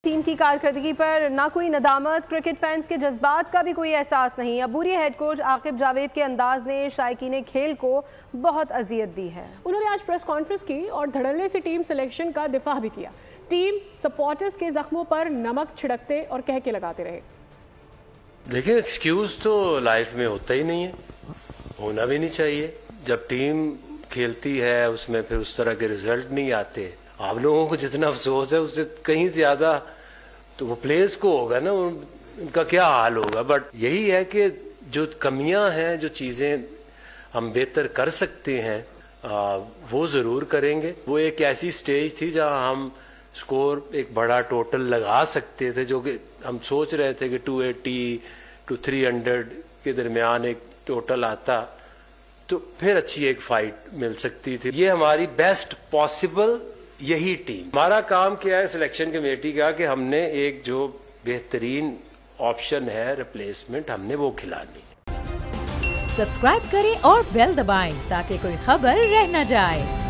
Team की कारकर्दगी पर ना कोई नदामत, क्रिकेट फैंस के जज्बात का भी कोई एहसास नहीं। अबूरी हेड कोच आकिब जावेद के अंदाज ने शायकीन खेल को बहुत अजियत दी है। उन्होंने आज प्रेस कॉन्फ्रेंस की और धड़ल्ले से टीम सिलेक्शन का दिफा भी किया। टीम सपोर्टर्स के जख्मों पर नमक छिड़कते और कह के लगाते रहे। देखिए, एक्सक्यूज तो लाइफ में होता ही नहीं है, होना भी नहीं चाहिए। जब टीम खेलती है उसमें फिर उस तरह के रिजल्ट नहीं आते, आप लोगों को जितना अफसोस है उससे कहीं ज्यादा तो वो प्लेयर्स को होगा ना, उनका क्या हाल होगा। बट यही है कि जो कमियां हैं, जो चीजें हम बेहतर कर सकते हैं वो जरूर करेंगे। वो एक ऐसी स्टेज थी जहां हम स्कोर एक बड़ा टोटल लगा सकते थे, जो कि हम सोच रहे थे कि 280 to 300 के दरमियान एक टोटल आता तो फिर अच्छी एक फाइट मिल सकती थी। ये हमारी बेस्ट पॉसिबल यही टीम। हमारा काम क्या है सिलेक्शन कमेटी का कि हमने एक जो बेहतरीन ऑप्शन है रिप्लेसमेंट, हमने वो खिलानी। सब्सक्राइब करें और बेल दबाएं ताकि कोई खबर रह न जाए।